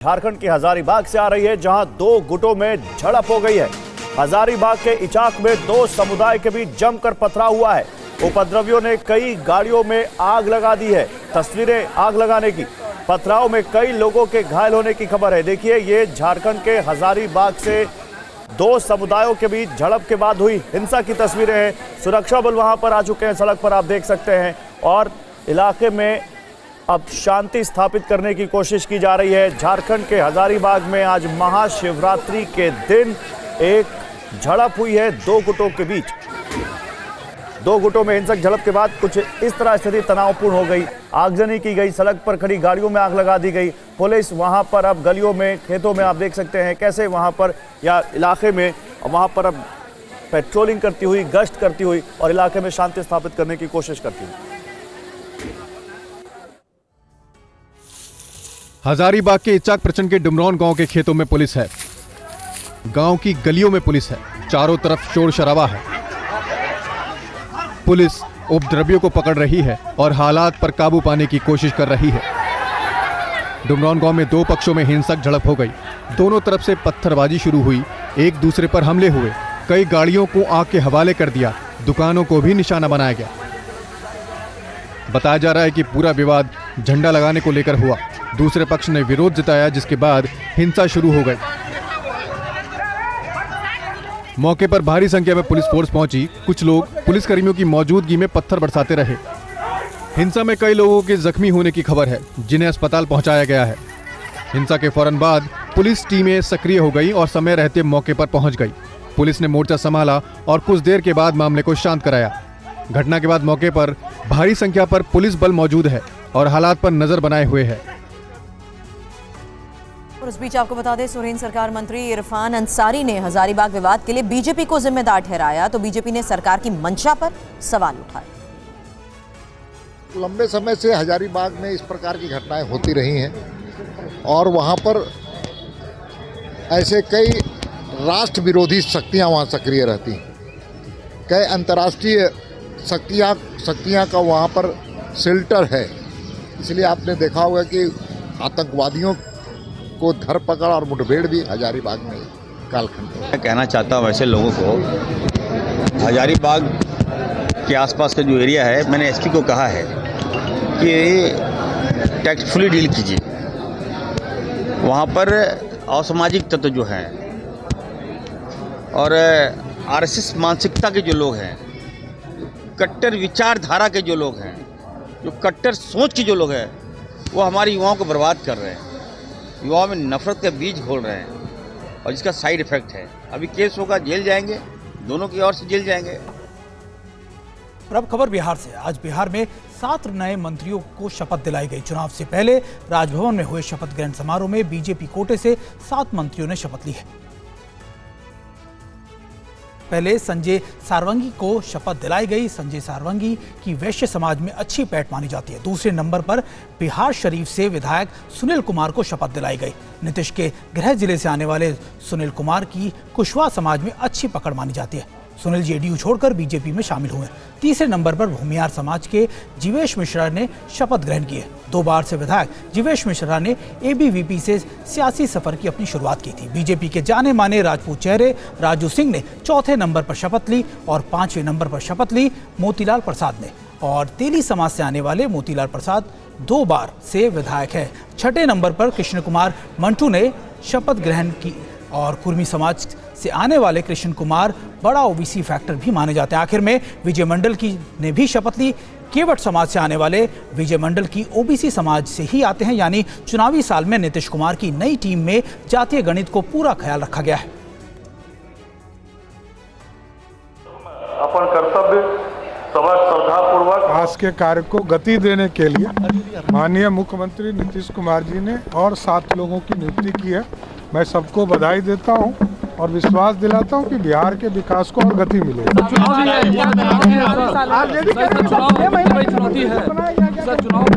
झारखंड के हजारीबाग से आ रही है, जहां दो गुटों में झड़प हो गई है। हजारीबाग के इचाक में दो समुदाय के बीच जमकर पथराव हुआ है। उपद्रवियों ने कई गाड़ियों में आग लगा दी है। तस्वीरें आग लगाने की। पथराव में कई लोगों के घायल होने की खबर है। देखिए, ये झारखंड के हजारीबाग से दो समुदायों के बीच झड़प के बाद हुई हिंसा की तस्वीरें हैं। सुरक्षा बल वहां पर आ चुके हैं, सड़क पर आप देख सकते हैं, और इलाके में अब शांति स्थापित करने की कोशिश की जा रही है। झारखंड के हजारीबाग में आज महाशिवरात्रि के दिन एक झड़प हुई है दो गुटों के बीच। दो गुटों में हिंसक झड़प के बाद कुछ इस तरह स्थिति तनावपूर्ण हो गई। आगजनी की गई, सड़क पर खड़ी गाड़ियों में आग लगा दी गई। पुलिस वहां पर अब गलियों में, खेतों में आप देख सकते हैं कैसे वहां पर या इलाके में वहां पर अब पेट्रोलिंग करती हुई, गश्त करती हुई और इलाके में शांति स्थापित करने की कोशिश करती हुई। हजारीबाग के इचाक प्रचंड के डुमरौन गांव के खेतों में पुलिस है। गांव की गलियों में पुलिस है। चारों तरफ शोर शराबा है। पुलिस उपद्रवियों को पकड़ रही है और हालात पर काबू पाने की कोशिश कर रही है। डुमरौन गांव में दो पक्षों में हिंसक झड़प हो गई। दोनों तरफ से पत्थरबाजी शुरू हुई। एक दूसरे पर हमले हुए। कई गाड़ियों को आग के हवाले कर दिया। दुकानों को भी निशाना बनाया गया। बताया जा रहा है कि पूरा विवाद झंडा लगाने को लेकर हुआ। दूसरे पक्ष ने विरोध जताया, जिसके बाद हिंसा शुरू हो गई। मौके पर भारी संख्या में पुलिस फोर्स पहुंची। कुछ लोग पुलिसकर्मियों की मौजूदगी में पत्थर बरसाते रहे। हिंसा में कई लोगों के जख्मी होने की खबर है, जिन्हें अस्पताल पहुंचाया गया है। हिंसा के फौरन बाद पुलिस टीमें सक्रिय हो गई और समय रहते मौके पर पहुंच गई। पुलिस ने मोर्चा संभाला और कुछ देर के बाद मामले को शांत कराया। घटना के बाद मौके पर भारी संख्या पर पुलिस बल मौजूद है और हालात पर नजर बनाए हुए है। और इस बीच आपको बता दें, सुरेंद्र सरकार मंत्री इरफान अंसारी ने हजारीबाग विवाद के लिए बीजेपी को जिम्मेदार ठहराया, तो बीजेपी ने सरकार की मंशा पर सवाल उठाए। लंबे समय से हजारीबाग में इस प्रकार की घटनाएं होती रही हैं और वहां पर ऐसे कई राष्ट्र विरोधी शक्तियां वहां सक्रिय रहती हैं। कई अंतर्राष्ट्रीय शक्तियां का वहां पर शेल्टर है। इसलिए आपने देखा होगा कि आतंकवादियों को धरपकड़ और मुठभेड़ भी हजारीबाग में कालखंड है। मैं कहना चाहता हूँ वैसे लोगों को, हजारीबाग के आसपास का जो एरिया है, मैंने एसपी को कहा है कि टैक्टफुली डील कीजिए। वहाँ पर असामाजिक तत्व जो हैं और आरएसएस मानसिकता के जो लोग हैं, कट्टर विचारधारा के जो लोग हैं, जो कट्टर सोच के जो लोग हैं, वो हमारी युवाओं को बर्बाद कर रहे हैं। युवाओं में नफरत का बीज घोल रहे हैं और जिसका साइड इफेक्ट है, अभी केस होगा, जेल जाएंगे, दोनों की ओर से जेल जाएंगे। और अब खबर बिहार से। आज बिहार में 7 नए मंत्रियों को शपथ दिलाई गई। चुनाव से पहले राजभवन में हुए शपथ ग्रहण समारोह में बीजेपी कोटे से 7 मंत्रियों ने शपथ ली है। पहले संजय सारवंगी को शपथ दिलाई गई। संजय सारवंगी की वैश्य समाज में अच्छी पैठ मानी जाती है। दूसरे नंबर पर बिहार शरीफ से विधायक सुनील कुमार को शपथ दिलाई गई। नीतीश के गृह जिले से आने वाले सुनील कुमार की कुशवाहा समाज में अच्छी पकड़ मानी जाती है। सुनील जेडीयू छोड़कर बीजेपी में शामिल हुए। तीसरे नंबर पर भूमियार समाज के जीवेश मिश्रा ने शपथ ग्रहण किए। 2 बार से विधायक जीवेश मिश्रा ने एबीवीपी से सियासी सफर की अपनी शुरुआत की थी। बीजेपी के जाने माने राजपूत चेहरे राजू सिंह ने चौथे नंबर पर शपथ ली और 5वें नंबर पर शपथ ली मोतीलाल प्रसाद ने। और तेली समाज से आने वाले मोतीलाल प्रसाद 2 बार से विधायक है। छठे नंबर पर कृष्ण कुमार मंटू ने शपथ ग्रहण की और कुर्मी समाज से आने वाले कृष्ण कुमार बड़ा ओबीसी फैक्टर भी माने जाते हैं। आखिर में विजय मंडल की ने भी शपथ ली। केवट समाज से आने वाले विजय मंडल की ओबीसी समाज से ही आते हैं। यानी चुनावी साल में नीतीश कुमार की नई टीम में जातीय गणित को पूरा ख्याल रखा गया है। अपन कर्तव्य श्रद्धापूर्वक आज के कार्य को गति देने के लिए माननीय मुख्यमंत्री नीतीश कुमार जी ने और 7 लोगों की नियुक्ति की है। मैं सबको बधाई देता हूं और विश्वास दिलाता हूं कि बिहार के विकास को और गति मिलेगी।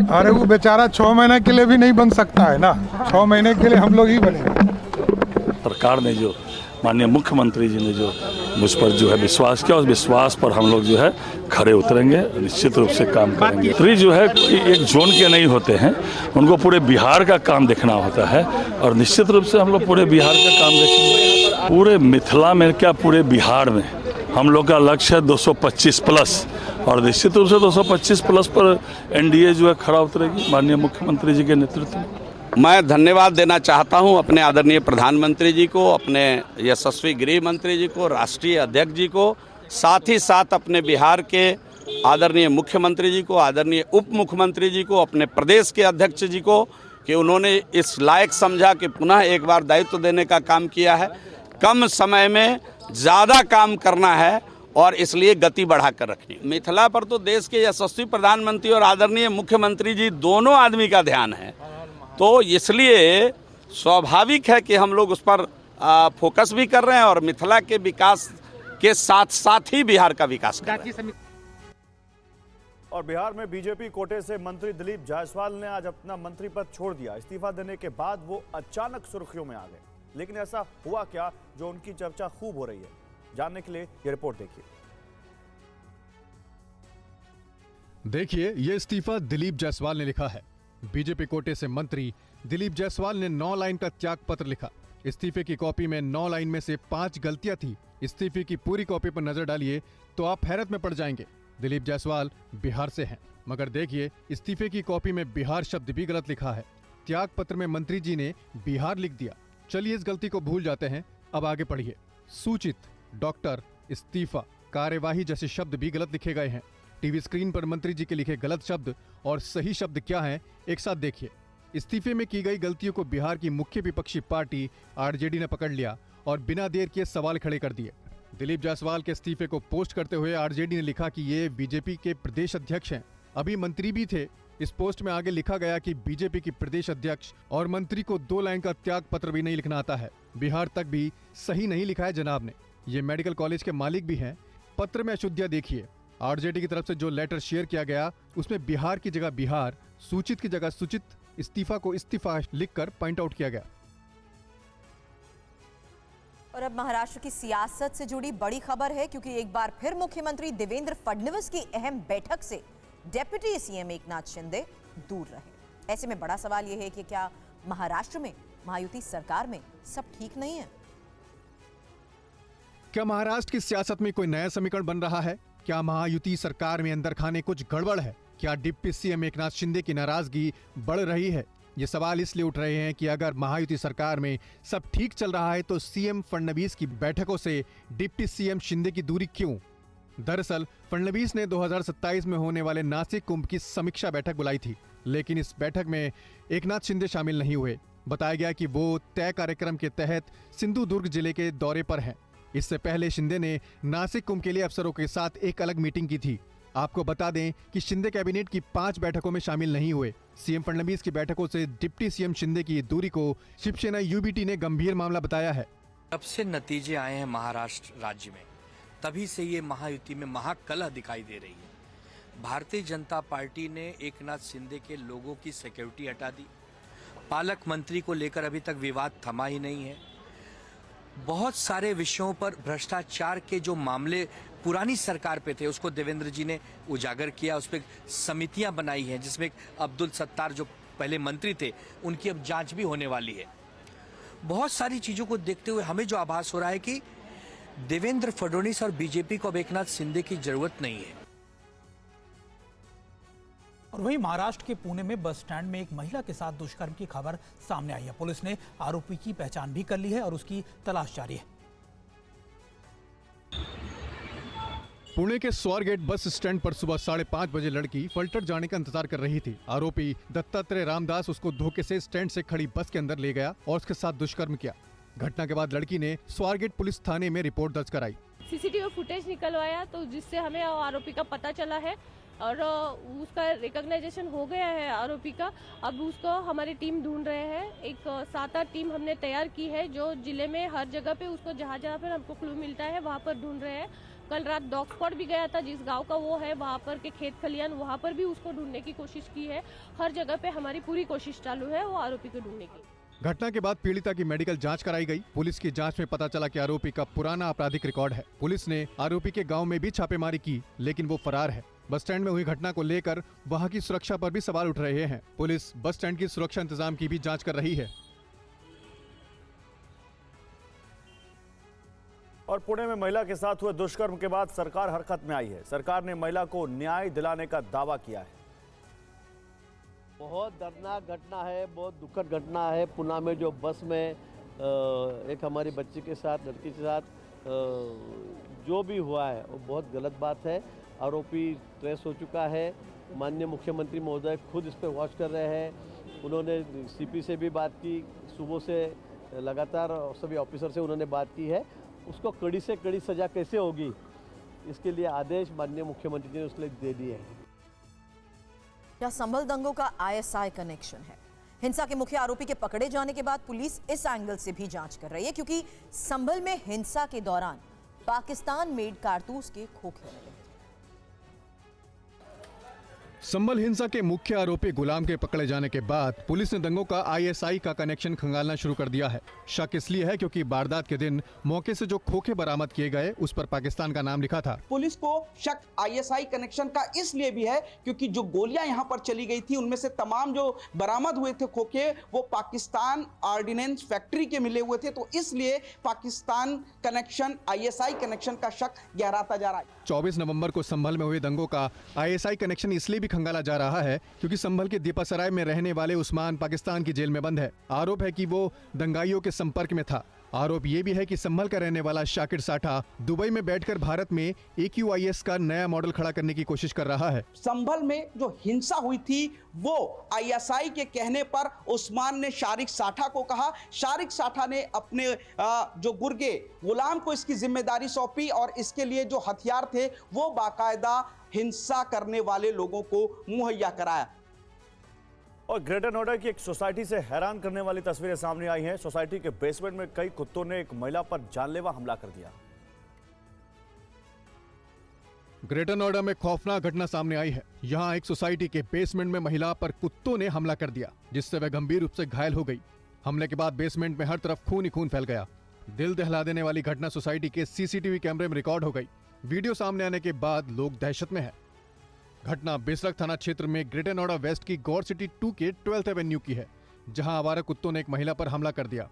अरे वो बेचारा 6 महीने के लिए भी नहीं बन सकता है ना। 6 महीने के लिए हम लोग ही बने। सरकार ने जो, माननीय मुख्यमंत्री जी ने जो मुझ पर जो है विश्वास किया, और विश्वास पर हम लोग जो है खरे उतरेंगे, निश्चित रूप से काम करेंगे। मंत्री जो है एक जोन के नहीं होते हैं, उनको पूरे बिहार का काम देखना होता है, और निश्चित रूप से हम लोग पूरे बिहार का काम देखेंगे। पूरे मिथिला में क्या, पूरे बिहार में हम लोग का लक्ष्य है 225 प्लस, और निश्चित रूप से 225 प्लस पर एनडीए जो है खड़ा उतरेगी माननीय मुख्यमंत्री जी के नेतृत्व में। मैं धन्यवाद देना चाहता हूं अपने आदरणीय प्रधानमंत्री जी को, अपने यशस्वी गृह मंत्री जी को, राष्ट्रीय अध्यक्ष जी को, साथ ही साथ अपने बिहार के आदरणीय मुख्यमंत्री जी को, आदरणीय उप मुख्यमंत्री जी को, अपने प्रदेश के अध्यक्ष जी को, कि उन्होंने इस लायक समझा कि पुनः एक बार दायित्व देने का काम किया है। कम समय में ज़्यादा काम करना है और इसलिए गति बढ़ाकर रखनी। मिथिला पर तो देश के यशस्वी प्रधानमंत्री और आदरणीय मुख्यमंत्री जी दोनों आदमी का ध्यान है, तो इसलिए स्वाभाविक है कि हम लोग उस पर फोकस भी कर रहे हैं और मिथिला के विकास के साथ साथ ही बिहार का विकास कर रहे हैं। और बिहार में बीजेपी कोटे से मंत्री दिलीप जायसवाल ने आज अपना मंत्री पद छोड़ दिया। इस्तीफा देने के बाद वो अचानक सुर्खियों में आ गए, लेकिन ऐसा हुआ क्या जो उनकी चर्चा खूब हो रही है? जानने के लिए ये रिपोर्ट देखिए, ये इस्तीफा दिलीप जायसवाल ने लिखा है। बीजेपी कोटे से मंत्री दिलीप जायसवाल ने 9 लाइन का त्याग पत्र लिखा। इस्तीफे की कॉपी में 9 लाइन में से 5 गलतियां थी। इस्तीफे की पूरी कॉपी पर नजर डालिए तो आप हैरत में पड़ जाएंगे। दिलीप जायसवाल बिहार से हैं, मगर देखिए इस्तीफे की कॉपी में बिहार शब्द भी गलत लिखा है। त्याग पत्र में मंत्री जी ने बिहार लिख दिया। चलिए इस गलती को भूल जाते हैं, अब आगे पढ़िए। सूचित, डॉक्टर, इस्तीफा, कार्यवाही जैसे शब्द भी गलत लिखे गए हैं। टीवी स्क्रीन पर मंत्री जी के लिखे गलत शब्द और सही शब्द क्या हैं, एक साथ देखिए। इस्तीफे में की गई गलतियों को बिहार की मुख्य विपक्षी पार्टी आरजेडी ने पकड़ लिया और बिना देर किए सवाल खड़े कर दिए। दिलीप जायसवाल के इस्तीफे को पोस्ट करते हुए आरजेडी ने लिखा कि ये बीजेपी के प्रदेश अध्यक्ष हैं, अभी मंत्री भी थे। इस पोस्ट में आगे लिखा गया कि बीजेपी की प्रदेश अध्यक्ष और मंत्री को 2 लाइन का त्याग पत्र भी नहीं लिखना आता है। बिहार तक भी सही नहीं लिखा है जनाब ने। ये मेडिकल कॉलेज के मालिक भी हैं। पत्र में अशुद्धियां देखिए। आरजेडी की तरफ से जो लेटर शेयर किया गया उसमें बिहार की जगह बिहार, सूचित की जगह सूचित, इस्तीफा को इस्तीफा लिखकर पॉइंट आउट किया गया। और अब महाराष्ट्र की सियासत से जुड़ी बड़ी खबर है, क्योंकि एक बार फिर मुख्यमंत्री देवेंद्र फडणवीस की अहम बैठक से डेप्यूटी सीएम एकनाथ शिंदे दूर रहे। ऐसे में बड़ा सवाल यह है कि क्या महाराष्ट्र में महायुति सरकार में सब ठीक नहीं है? क्या महाराष्ट्र की सियासत में कोई नया समीकरण बन रहा है? क्या महायुति सरकार में अंदर खाने कुछ गड़बड़ है? क्या डिप्टी सीएम एकनाथ शिंदे की नाराजगी बढ़ रही है? ये सवाल इसलिए उठ रहे हैं कि अगर महायुति सरकार में सब ठीक चल रहा है तो सीएम फडणवीस की बैठकों से डिप्टी सीएम शिंदे की दूरी क्यों? दरअसल फडणवीस ने 2027 में होने वाले नासिक कुंभ की समीक्षा बैठक बुलाई थी, लेकिन इस बैठक में एकनाथ शिंदे शामिल नहीं हुए। बताया गया कि वो तय कार्यक्रम के तहत सिंधुदुर्ग जिले के दौरे पर हैं। इससे पहले शिंदे ने नासिक कुंभ के लिए अफसरों के साथ एक अलग मीटिंग की थी। आपको बता दें कि शिंदे कैबिनेट की 5 बैठकों में शामिल नहीं हुए। सीएम फडणवीस की बैठकों से डिप्टी सीएम शिंदे की दूरी को शिवसेना यूबीटी ने गंभीर मामला बताया है। जब से नतीजे आए हैं महाराष्ट्र राज्य में, तभी से ये महायुति में महाकलह दिखाई दे रही है। भारतीय जनता पार्टी ने एकनाथ शिंदे के लोगों की सिक्योरिटी हटा दी। पालक मंत्री को लेकर अभी तक विवाद थमा ही नहीं है। बहुत सारे विषयों पर भ्रष्टाचार के जो मामले पुरानी सरकार पे थे उसको देवेंद्र जी ने उजागर किया। उस पर समितियां बनाई हैं, जिसमें अब्दुल सत्तार जो पहले मंत्री थे उनकी अब जांच भी होने वाली है। बहुत सारी चीजों को देखते हुए हमें जो आभास हो रहा है कि देवेंद्र फडणवीस और बीजेपी को अब एकनाथ शिंदे की जरूरत नहीं है। और वहीं महाराष्ट्र के पुणे में बस स्टैंड में एक महिला के साथ दुष्कर्म की खबर सामने आई है। पुलिस ने आरोपी की पहचान भी कर ली है और उसकी तलाश जारी है। पुणे के स्वारगेट बस स्टैंड पर सुबह 5:30 बजे लड़की पलटन जाने का इंतजार कर रही थी। आरोपी दत्तात्रेय रामदास उसको धोखे से स्टैंड से खड़ी बस के अंदर ले गया और उसके साथ दुष्कर्म किया। घटना के बाद लड़की ने स्वारगेट पुलिस थाने में रिपोर्ट दर्ज कराई। सीसीटीवी फुटेज निकलवाया तो जिससे हमें आरोपी का पता चला है और उसका रिकॉग्नाइजेशन हो गया है आरोपी का। अब उसको हमारी टीम ढूंढ रहे हैं। एक 7-8 टीम हमने तैयार की है जो जिले में हर जगह पे उसको जहाँ पर हमको क्लू मिलता है वहाँ पर ढूंढ रहे हैं। कल रात डॉग स्पॉट भी गया था, जिस गांव का वो है वहाँ पर के खेत खलियान, वहाँ पर भी उसको ढूंढने की कोशिश की है। हर जगह पे हमारी पूरी कोशिश चालू है वो आरोपी को ढूंढने की। घटना के बाद पीड़िता की मेडिकल जांच कराई गई। पुलिस की जांच में पता चला कि आरोपी का पुराना आपराधिक रिकॉर्ड है। पुलिस ने आरोपी के गांव में भी छापेमारी की, लेकिन वो फरार है। बस स्टैंड में हुई घटना को लेकर वहां की सुरक्षा पर भी सवाल उठ रहे हैं। पुलिस बस स्टैंड की सुरक्षा इंतजाम की भी जांच कर रही है। और पुणे में महिला के साथ हुए दुष्कर्म के बाद सरकार हरकत में आई है। सरकार ने महिला को न्याय दिलाने का दावा किया है। बहुत दर्दनाक घटना है, बहुत दुखद घटना है। पुणे में जो बस में एक हमारी बच्ची के साथ, लड़की के साथ जो भी हुआ है वो बहुत गलत बात है। आरोपी ट्रेस हो चुका है। माननीय मुख्यमंत्री महोदय खुद इस पर वॉच कर रहे हैं। उन्होंने सीपी से भी बात की, सुबह से लगातार सभी ऑफिसर से उन्होंने बात की है। उसको कड़ी से कड़ी सज़ा कैसे होगी, इसके लिए आदेश माननीय मुख्यमंत्री जी ने उसके लिए दे दिए हैं। क्या संभल दंगों का आईएसआई कनेक्शन है? हिंसा के मुख्य आरोपी के पकड़े जाने के बाद पुलिस इस एंगल से भी जांच कर रही है, क्योंकि संभल में हिंसा के दौरान पाकिस्तान मेड कारतूस के खोखे मिले। संभल हिंसा के मुख्य आरोपी गुलाम के पकड़े जाने के बाद पुलिस ने दंगों का आईएसआई का कनेक्शन खंगालना शुरू कर दिया है। शक इसलिए है क्योंकि वारदात के दिन मौके से जो खोखे बरामद किए गए उस पर पाकिस्तान का नाम लिखा था। पुलिस को शक आईएसआई कनेक्शन का इसलिए भी है क्योंकि जो गोलियां यहां पर चली गई थी उनमें से तमाम जो बरामद हुए थे खोखे वो पाकिस्तान ऑर्डिनेंस फैक्ट्री के मिले हुए थे, तो इसलिए पाकिस्तान कनेक्शन, आईएसआई कनेक्शन का शक गहराता जा रहा है। 24 नवंबर को संभल में हुए दंगों का आईएसआई कनेक्शन इसलिए भी खंगाला जा रहा है क्योंकि संभल के दीपासराय में रहने वाले उस्मान पाकिस्तान की जेल में बंद है। आरोप है कि वो दंगाइयों के संपर्क में था। आरोप ये भी है कि संभल का रहने वाला शाकिर साठा दुबई में बैठकर भारत में AQIS का नया मॉडल खड़ा करने की कोशिश कर रहा है। संभल में जो हिंसा हुई थी वो आईएसआई के कहने पर उस्मान ने शारिक साठा को कहा। शारिक साठा ने अपने जो गुर्गे गुलाम को इसकी जिम्मेदारी सौंपी और इसके लिए जो हथियार थे वो बाकायदा हिंसा करने वाले लोगों को मुहैया कराया। और ग्रेटर नोएडा की एक सोसाइटी से हैरान करने वाली तस्वीरें सामने आई हैं। सोसाइटी के बेसमेंट में कई कुत्तों ने एक महिला पर जानलेवा हमला कर दिया। ग्रेटर नोएडा में खौफनाक घटना सामने आई है। यहाँ एक सोसाइटी के बेसमेंट में महिला पर कुत्तों ने हमला कर दिया, जिससे वह गंभीर रूप से घायल हो गई। हमले के बाद बेसमेंट में हर तरफ खून ही खून फैल गया। दिल दहला देने वाली घटना सोसाइटी के CCTV कैमरे में रिकॉर्ड हो गई। वीडियो सामने आने के बाद लोग दहशत में है। घटना बेसरक थाना क्षेत्र में ग्रेटर नोएडा वेस्ट की गौर सिटी 2 के 12th एवेन्यू की है, जहां आवारा कुत्तों ने एक महिला पर हमला कर दिया।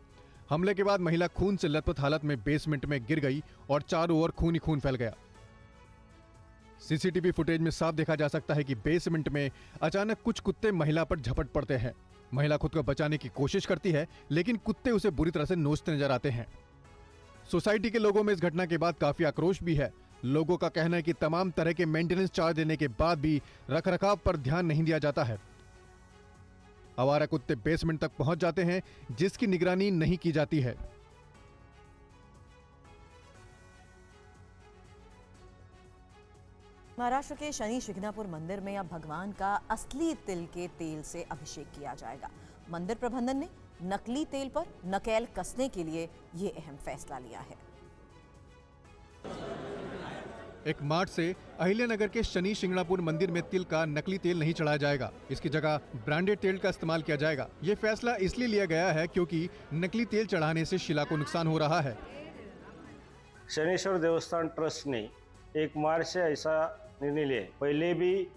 हमले के बाद महिला खून से लथपथ हालत में बेसमेंट में गिर गई और चारों ओर खून ही खून फैल गया। CCTV फुटेज में साफ देखा जा सकता है कि बेसमेंट में अचानक कुछ कुत्ते महिला पर झपट पड़ते हैं। महिला खुद को बचाने की कोशिश करती है, लेकिन कुत्ते उसे बुरी तरह से नोचते नजर आते हैं। सोसाइटी के लोगों में इस घटना के बाद काफी आक्रोश भी है। लोगों का कहना है कि तमाम तरह के मेंटेनेंस चार्ज देने के बाद भी रखरखाव पर ध्यान नहीं दिया जाता है। आवारा कुत्ते बेसमेंट तक पहुंच जाते हैं, जिसकी निगरानी नहीं की जाती है। महाराष्ट्र के शनि शिंगणापुर मंदिर में अब भगवान का असली तिल के तेल से अभिषेक किया जाएगा। मंदिर प्रबंधन ने नकली तेल पर नकेल कसने के लिए ये अहम फैसला लिया है। 1 मार्च से अहिल्यानगर के शनि शिंगणापुर मंदिर में तिल का नकली तेल नहीं चढ़ाया जाएगा। इसकी जगह ब्रांडेड तेल का इस्तेमाल किया जाएगा। ये फैसला इसलिए लिया गया है क्योंकि नकली तेल चढ़ाने से शिला को नुकसान हो रहा है। शनेश्वर देवस्थान ट्रस्ट ने 1 मार्च से ऐसा निर्णय लिया है। पहले भी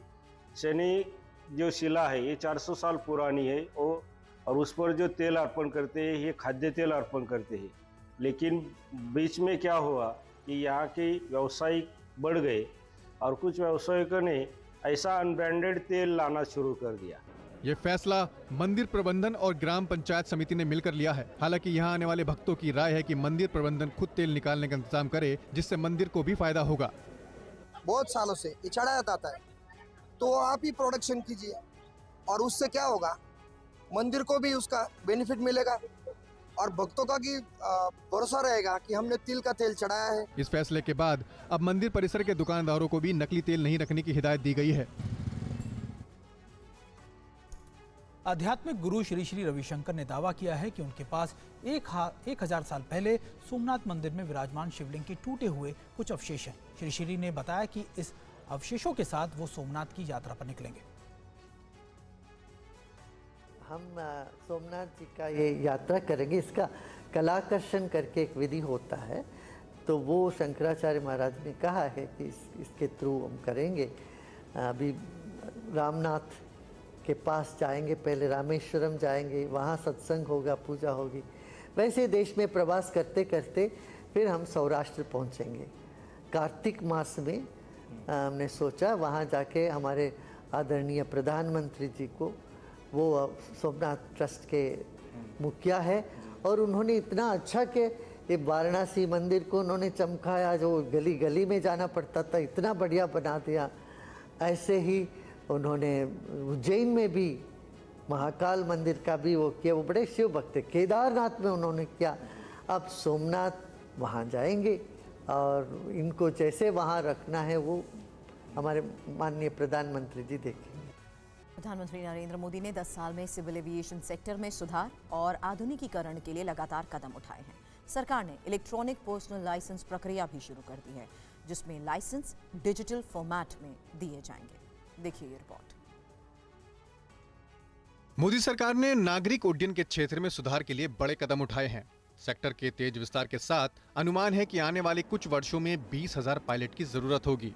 शनि जो शिला है ये 400 साल पुरानी है और उस पर जो तेल अर्पण करते हैं ये खाद्य तेल अर्पण करते हैं। लेकिन बीच में क्या हुआ कि यहाँ के व्यवसायिक बढ़ गए और कुछ व्यवसायियों ने ऐसा अनब्रांडेड तेल लाना शुरू कर दिया। ये फैसला मंदिर प्रबंधन और ग्राम पंचायत समिति ने मिलकर लिया है। हालांकि यहाँ आने वाले भक्तों की राय है कि मंदिर प्रबंधन खुद तेल निकालने का इंतजाम करे, जिससे मंदिर को भी फायदा होगा। बहुत सालों से ये चढ़ाया जाता है, तो आप ही प्रोडक्शन कीजिए और उससे क्या होगा, मंदिर को भी उसका बेनिफिट मिलेगा और भक्तों का भी भरोसा रहेगा कि हमने तिल का तेल चढ़ाया है। इस फैसले के बाद अब मंदिर परिसर के दुकानदारों को भी नकली तेल नहीं रखने की हिदायत दी गई है। आध्यात्मिक गुरु श्री श्री रविशंकर ने दावा किया है कि उनके पास 1000 साल पहले सोमनाथ मंदिर में विराजमान शिवलिंग के टूटे हुए कुछ अवशेष हैं। श्री श्री ने बताया कि इस अवशेषों के साथ वो सोमनाथ की यात्रा पर निकलेंगे। हम सोमनाथ जी का ये यात्रा करेंगे। इसका कलाकर्षण करके एक विधि होता है, तो वो शंकराचार्य महाराज ने कहा है कि इसके थ्रू हम करेंगे। अभी रामनाथ के पास जाएंगे, पहले रामेश्वरम जाएंगे, वहाँ सत्संग होगा, पूजा होगी। वैसे देश में प्रवास करते करते फिर हम सौराष्ट्र पहुँचेंगे। कार्तिक मास में हमने सोचा वहाँ जाके हमारे आदरणीय प्रधानमंत्री जी को, वो सोमनाथ ट्रस्ट के मुखिया है, और उन्होंने इतना अच्छा कि ये वाराणसी मंदिर को उन्होंने चमकाया, जो गली गली में जाना पड़ता था इतना बढ़िया बना दिया। ऐसे ही उन्होंने उज्जैन में भी महाकाल मंदिर का भी वो किया। वो बड़े शिव भक्त थे। केदारनाथ में उन्होंने किया। अब सोमनाथ वहाँ जाएंगे और इनको जैसे वहाँ रखना है वो हमारे माननीय प्रधानमंत्री जी देखेंगे। प्रधानमंत्री नरेंद्र मोदी ने 10 साल में सिविल एविएशन सेक्टर में सुधार और आधुनिकीकरण के लिए लगातार कदम उठाए हैं। सरकार ने इलेक्ट्रॉनिक पर्सनल लाइसेंस प्रक्रिया भी शुरू कर दी है, जिसमें लाइसेंस डिजिटल फॉर्मेट में दिए जाएंगे। देखिए ये रिपोर्ट। मोदी सरकार ने नागरिक उड्डयन के क्षेत्र में सुधार के लिए बड़े कदम उठाए हैं। सेक्टर के तेज विस्तार के साथ अनुमान है कि आने वाले कुछ वर्षों में 20,000 पायलट की जरूरत होगी।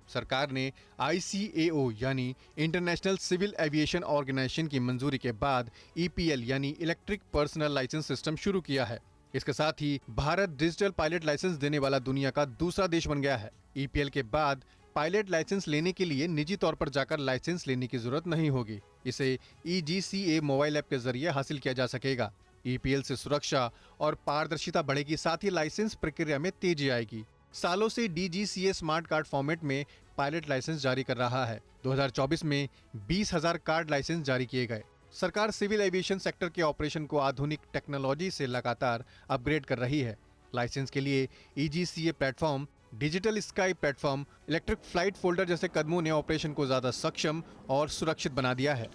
सरकार ने ICAO यानी इंटरनेशनल सिविल एविएशन ऑर्गेनाइजेशन की मंजूरी के बाद EPL यानी इलेक्ट्रिक पर्सनल लाइसेंस सिस्टम शुरू किया है। इसके साथ ही भारत डिजिटल पायलट लाइसेंस देने वाला दुनिया का दूसरा देश बन गया है। EPL के बाद पायलट लाइसेंस लेने के लिए निजी तौर पर जाकर लाइसेंस लेने की जरूरत नहीं होगी। इसे EGCA मोबाइल ऐप के जरिए हासिल किया जा सकेगा। EPL से सुरक्षा और पारदर्शिता बढ़ेगी, साथ ही लाइसेंस प्रक्रिया में तेजी आएगी। सालों से DGCA स्मार्ट कार्ड फॉर्मेट में पायलट लाइसेंस जारी कर रहा है। 2024 में 20,000 कार्ड लाइसेंस जारी किए गए। सरकार सिविल एविएशन सेक्टर के ऑपरेशन को आधुनिक टेक्नोलॉजी से लगातार अपग्रेड कर रही है। लाइसेंस के लिए EGCA platform, digital sky platform, electric flight folder जैसे कदमों ने ऑपरेशन को ज्यादा सक्षम और सुरक्षित बना दिया है।